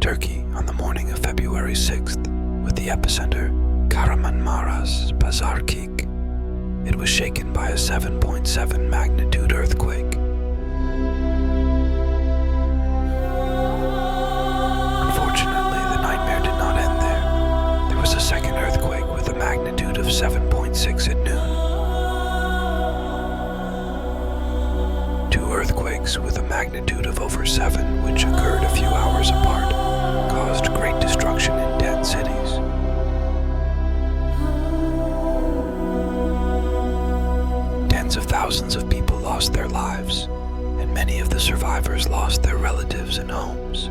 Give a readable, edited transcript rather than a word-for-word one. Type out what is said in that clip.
Turkey on the morning of February 6th, with the epicenter Kahramanmaraş Pazarcik. It was shaken by a 7.7 magnitude earthquake. Unfortunately, the nightmare did not end there. There was a second earthquake with a magnitude of 7.6 at noon. Two earthquakes with a magnitude of over 7, which occurred a few hours apart, caused great destruction in 10 cities. Tens of thousands of people lost their lives, and many of the survivors lost their relatives and homes.